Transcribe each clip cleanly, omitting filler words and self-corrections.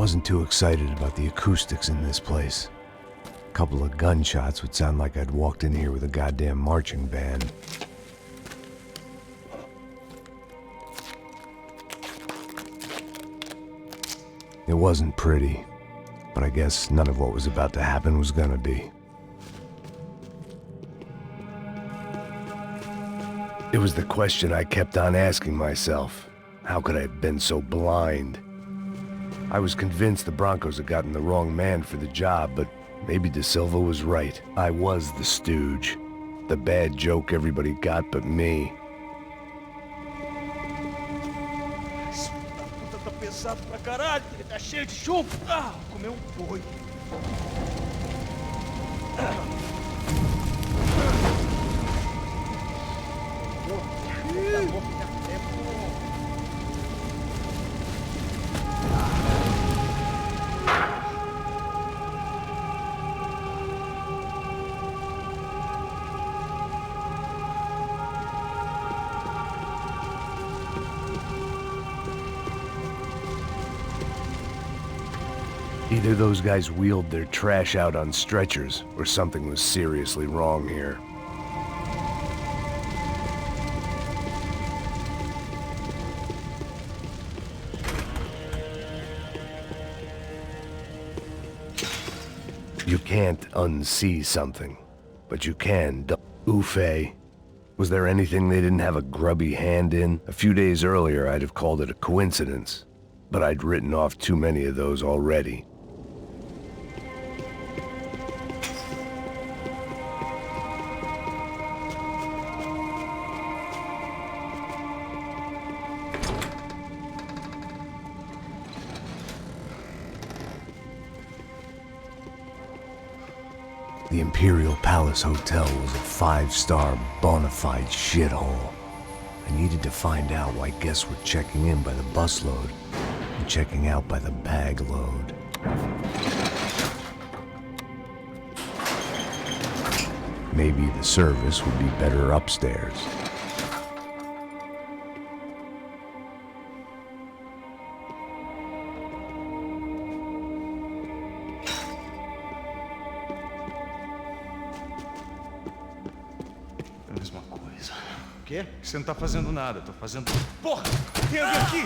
wasn't too excited about the acoustics in this place. A couple of gunshots would sound like I'd walked in here with a goddamn marching band. It wasn't pretty, but I guess none of what was about to happen was gonna be. It was the question I kept on asking myself. How could I have been so blind? I was convinced the Broncos had gotten the wrong man for the job, but maybe De Silva was right. I was the stooge. The bad joke everybody got but me. Esse puta tá pesado pra caralho, ele tá cheio de chumbo. Ah, comeu boi. Either those guys wheeled their trash out on stretchers, or something was seriously wrong here. You can't unsee something, but you can. Oof. Was there anything they didn't have a grubby hand in? A few days earlier, I'd have called it a coincidence, but I'd written off too many of those already. The Imperial Palace Hotel was a five-star, bona fide shithole. I needed to find out why guests were checking in by the busload and checking out by the bag load. Maybe the service would be better upstairs. O quê? Você não tá fazendo nada, eu tô fazendo... Porra! Tem alguém aqui!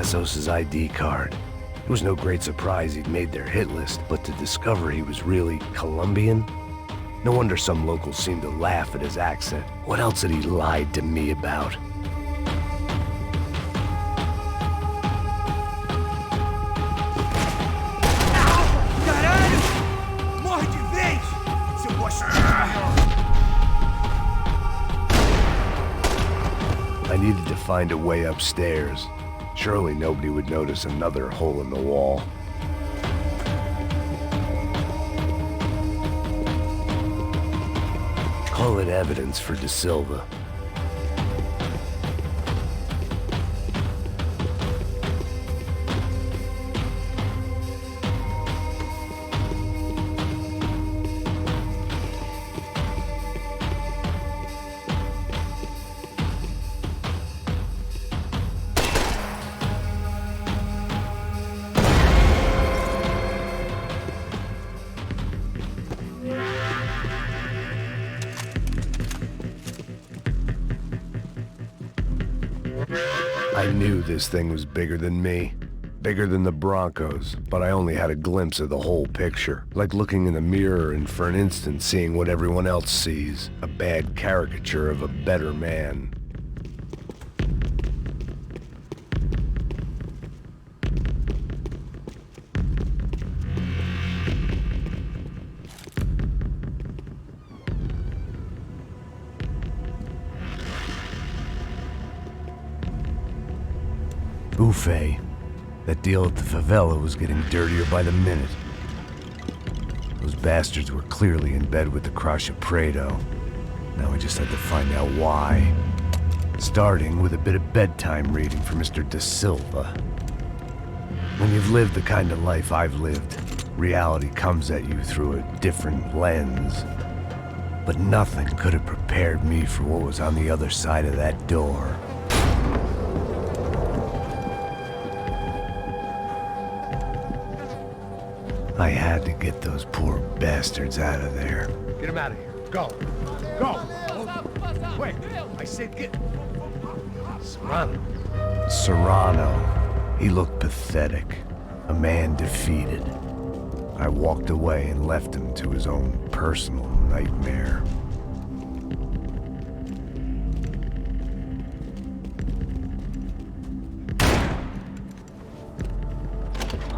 Passos' ID card. It was no great surprise he'd made their hit list, but to discover he was really Colombian? No wonder some locals seemed to laugh at his accent. What else had he lied to me about? Caralho! Morre de vez, seu bosta! I needed to find a way upstairs. Surely nobody would notice another hole in the wall. Call it evidence for De Silva. I knew this thing was bigger than me, bigger than the Broncos, but I only had a glimpse of the whole picture, like looking in the mirror and for an instant seeing what everyone else sees, a bad caricature of a better man. Buffet. That deal at the favela was getting dirtier by the minute. Those bastards were clearly in bed with the Crusher Prado. Now I just had to find out why. Starting with a bit of bedtime reading for Mr. De Silva. When you've lived the kind of life I've lived, reality comes at you through a different lens. But nothing could have prepared me for what was on the other side of that door. I had to get those poor bastards out of there. Get him out of here. Go. Go. Wait. I said get... Serrano. Serrano. He looked pathetic. A man defeated. I walked away and left him to his own personal nightmare.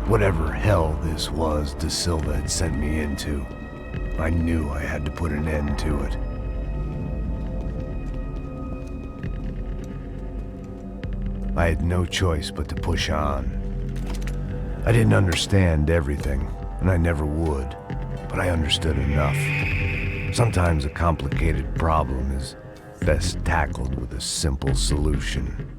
Whatever hell this was De Silva had sent me into, I knew I had to put an end to it. I had no choice but to push on. I didn't understand everything, and I never would, but I understood enough. Sometimes a complicated problem is best tackled with a simple solution.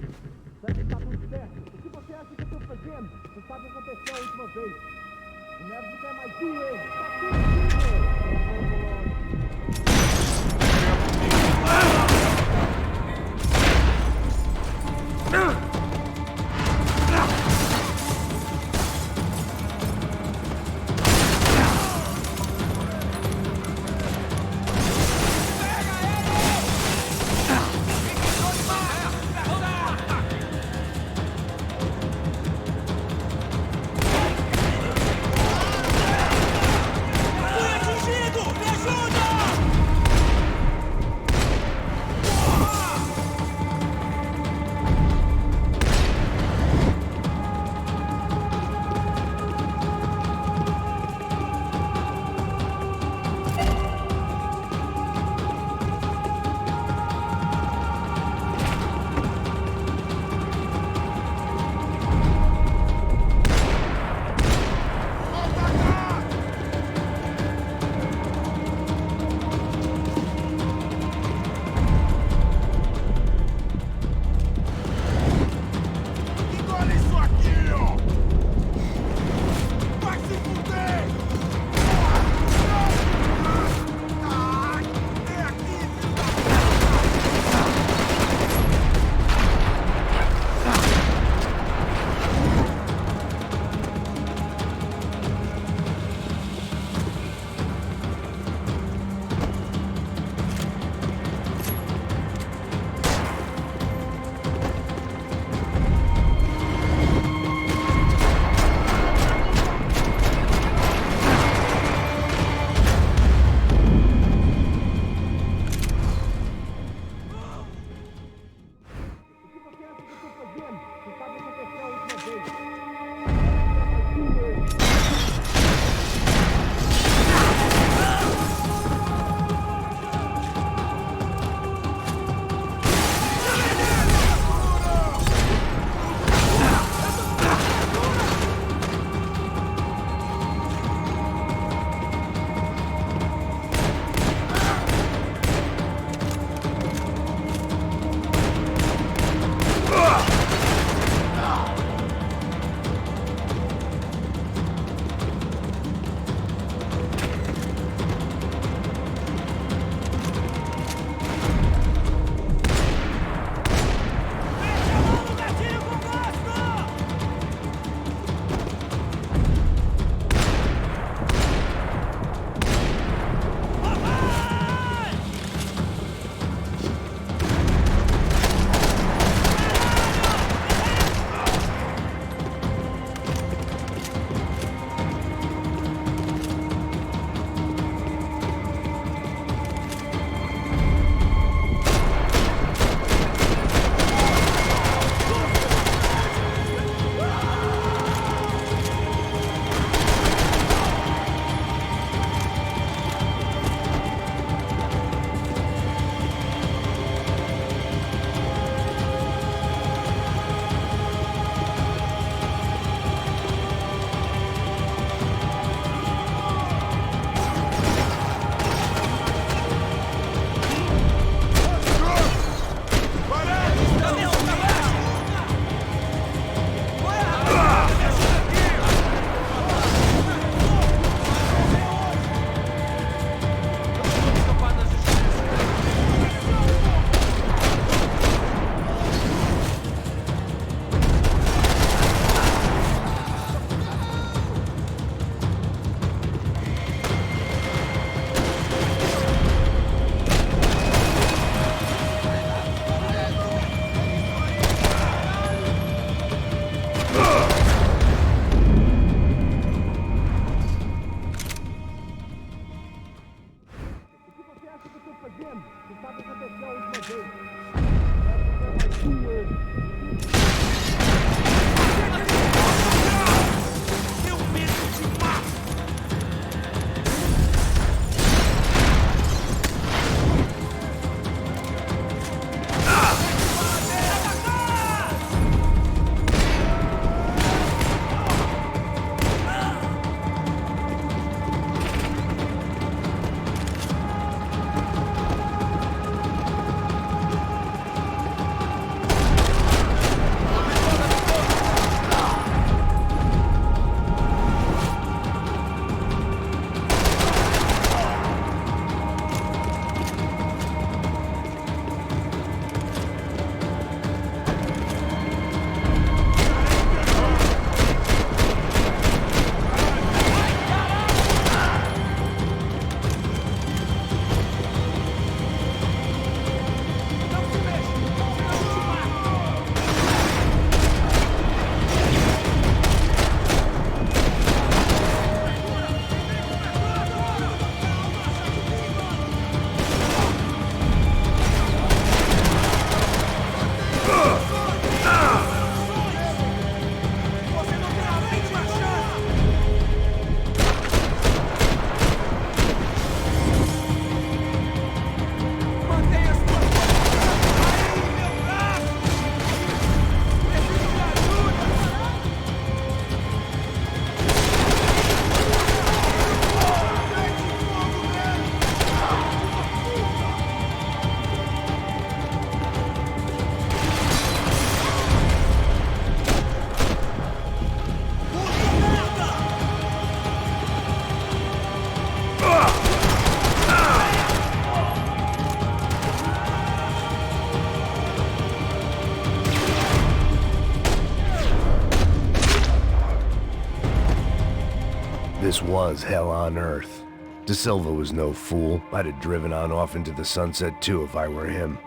This was hell on earth. De Silva was no fool. I'd have driven on off into the sunset too if I were him.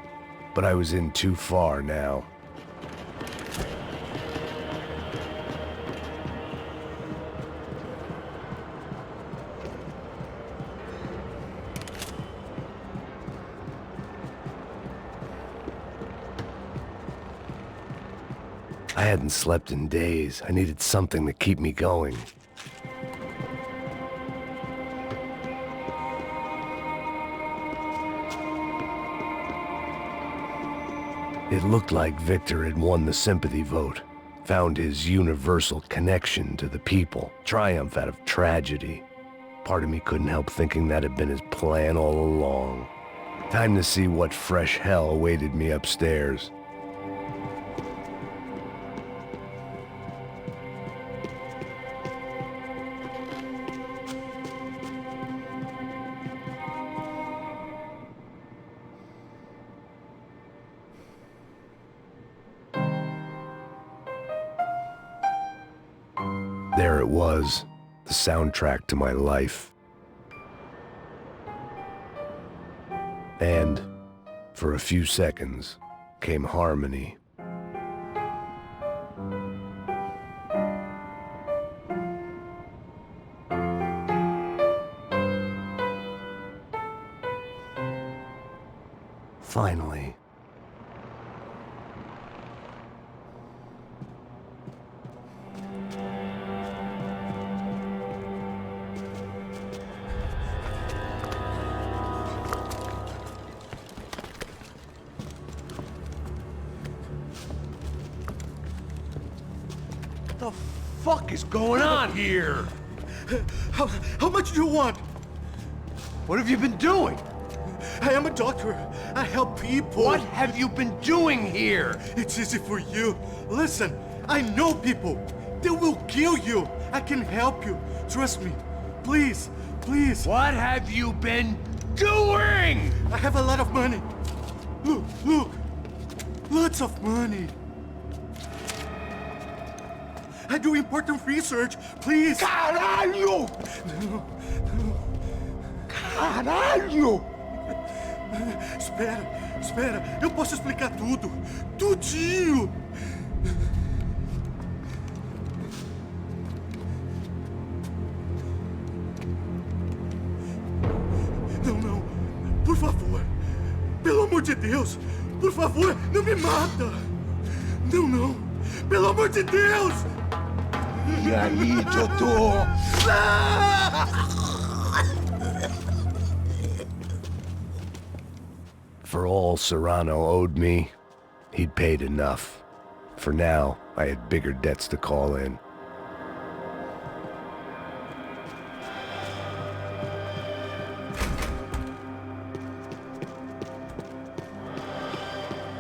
But I was in too far now. I hadn't slept in days. I needed something to keep me going. It looked like Victor had won the sympathy vote, found his universal connection to the people, triumph out of tragedy. Part of me couldn't help thinking that had been his plan all along. Time to see what fresh hell awaited me upstairs. There it was, the soundtrack to my life. And, for a few seconds, came harmony. Finally. What the fuck is going on here? How much do you want? What have you been doing? I am a doctor. I help people. What have you been doing here? It's easy for you. Listen, I know people. They will kill you. I can help you. Trust me. Please, please. What have you been doing? I have a lot of money. Look, look. Lots of money. I do important research. Please. Caralho! Caralho! Espera. Eu posso explicar tudo. Tudinho. Não. Por favor. Pelo amor de Deus. Por favor, não me mata. Não. Pelo amor de Deus. E aí, Totô? For all Serrano owed me, he'd paid enough. For now, I had bigger debts to call in.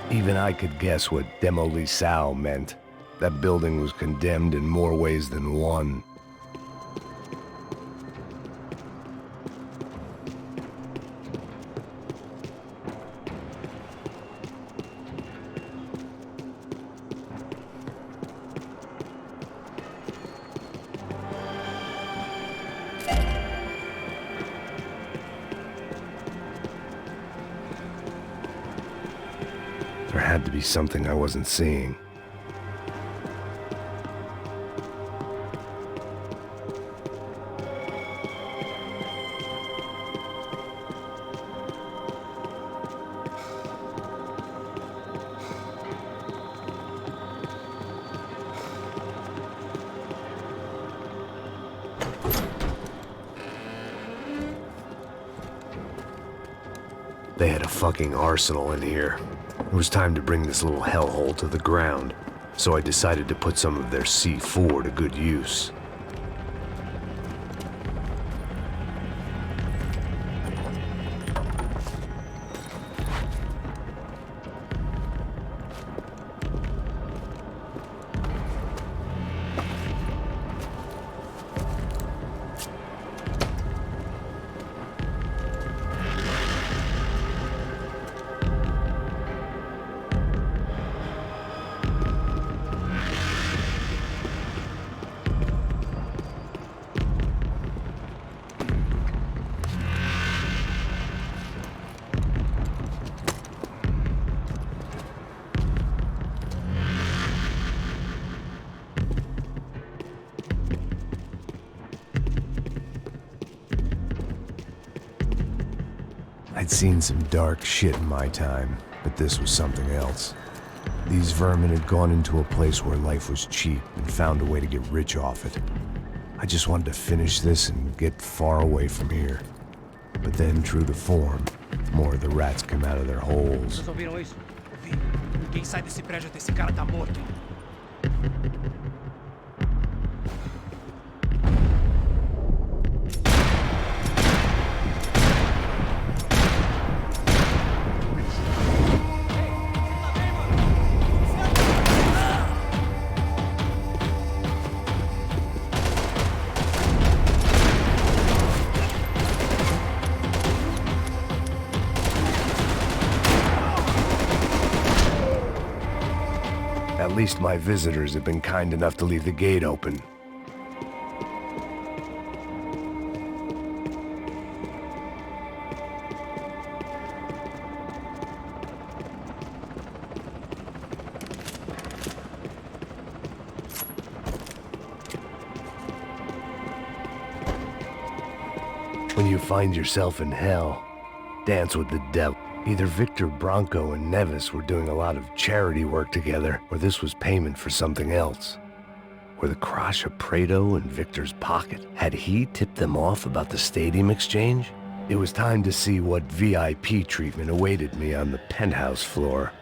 Even I could guess what demolição meant. That building was condemned in more ways than one. There had to be something I wasn't seeing. They had a fucking arsenal in here. It was time to bring this little hellhole to the ground, so I decided to put some of their C4 to good use. I'd seen some dark shit in my time, but this was something else. These vermin had gone into a place where life was cheap and found a way to get rich off it. I just wanted to finish this and get far away from here. But then, true to form, more of the rats come out of their holes. Vocês ouviram isso? Ouvi. Ninguém sai desse prédio até esse cara tá morto. At least my visitors have been kind enough to leave the gate open. When you find yourself in hell, dance with the devil. Either Victor Bronco and Nevis were doing a lot of charity work together, or this was payment for something else. Were the Crash of Prado in Victor's pocket? Had he tipped them off about the stadium exchange? It was time to see what VIP treatment awaited me on the penthouse floor.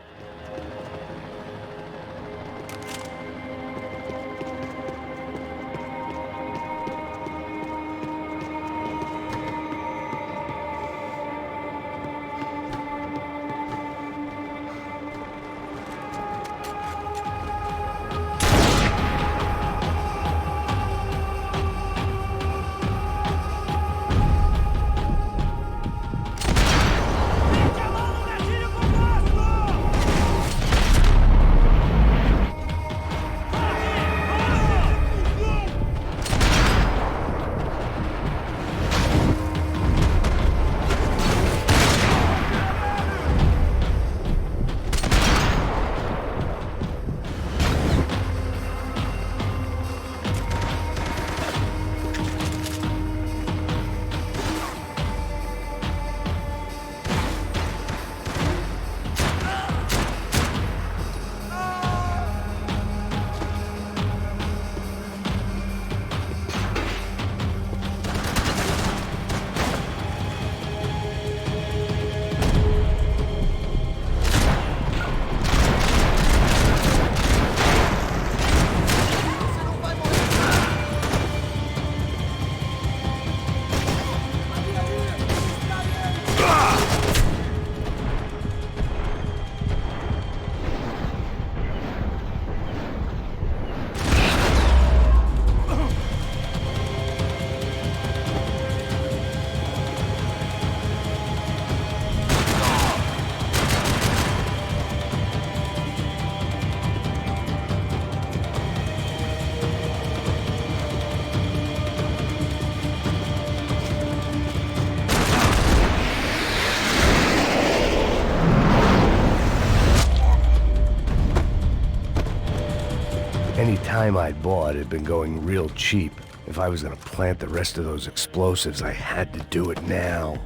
Any time I'd bought had been going real cheap. If I was gonna plant the rest of those explosives, I had to do it now.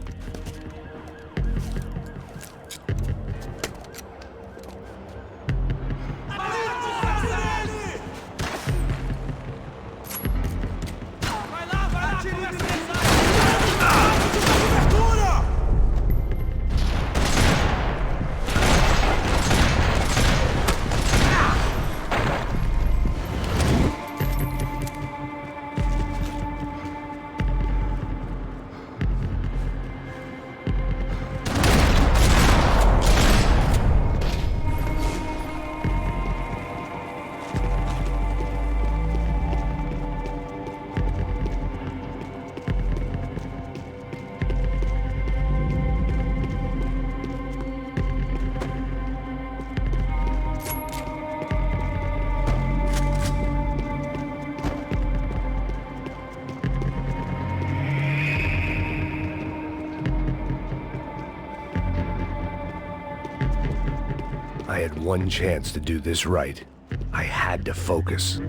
I had one chance to do this right. I had to focus.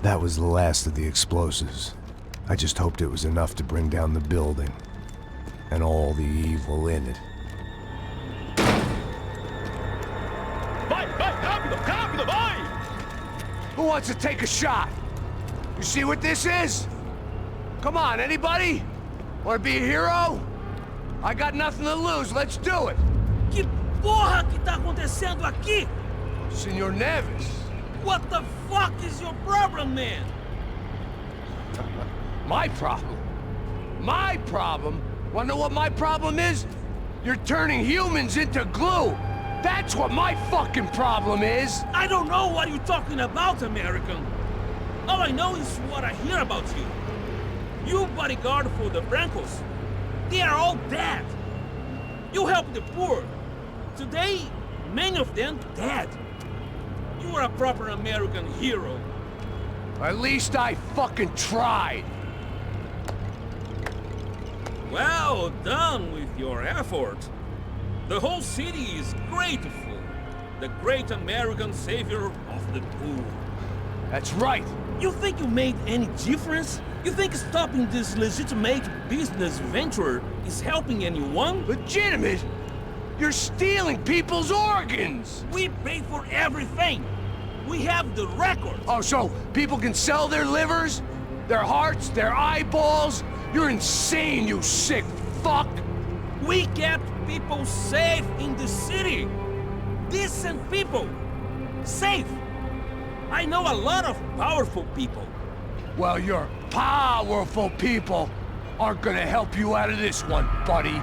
That was the last of the explosives. I just hoped it was enough to bring down the building. And all the evil in it. Vai, vai, rápido, rápido, vai! Who wants to take a shot? You see what this is? Come on, anybody? Want to be a hero? I got nothing to lose, let's do it! Que porra que tá acontecendo aqui? Senor Neves. What the fuck is your problem, man? My problem? My problem? Wanna know what my problem is? You're turning humans into glue! That's what my fucking problem is! I don't know what you're talking about, American. All I know is what I hear about you. You bodyguard for the Brancos. They are all dead. You help the poor. Today, many of them dead. You are a proper American hero. At least I fucking tried! Well done with your effort. The whole city is grateful. The great American savior of the poor. That's right! You think you made any difference? You think stopping this legitimate business venture is helping anyone? Legitimate? You're stealing people's organs! We pay for everything. We have the record. Oh, so people can sell their livers? Their hearts? Their eyeballs? You're insane, you sick fuck! We kept people safe in the city. Decent people. Safe. I know a lot of powerful people. Well, your powerful people aren't gonna help you out of this one, buddy.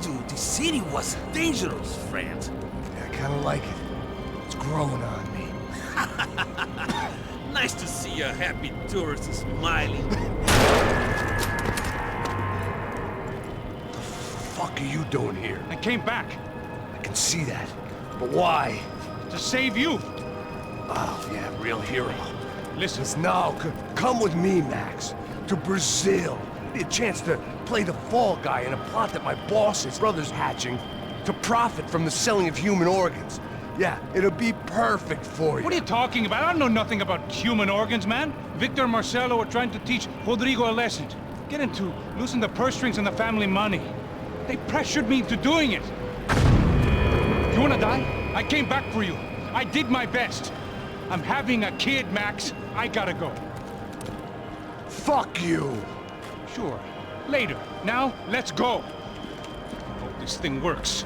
told you the city was dangerous, friend. Yeah, I kinda like it. It's growing on me. Nice to see a happy tourist smiling. The fuck are you doing here? I came back I can see that. But why? to save you. Oh, yeah, real hero. Listen, No, come with me, Max. To Brazil. Be a chance to play the fall guy in a plot that my boss's brother's hatching to profit from the selling of human organs. Yeah, it'll be perfect for you. what are you talking about? I don't know nothing about human organs, man. Victor and Marcelo are trying to teach Rodrigo a lesson. Get him to loosen the purse strings and the family money. They pressured me into doing it. You wanna die? I came back for you. I did my best. I'm having a kid, Max. I gotta go. Fuck you! Sure. Later. Now, let's go. Hope this thing works.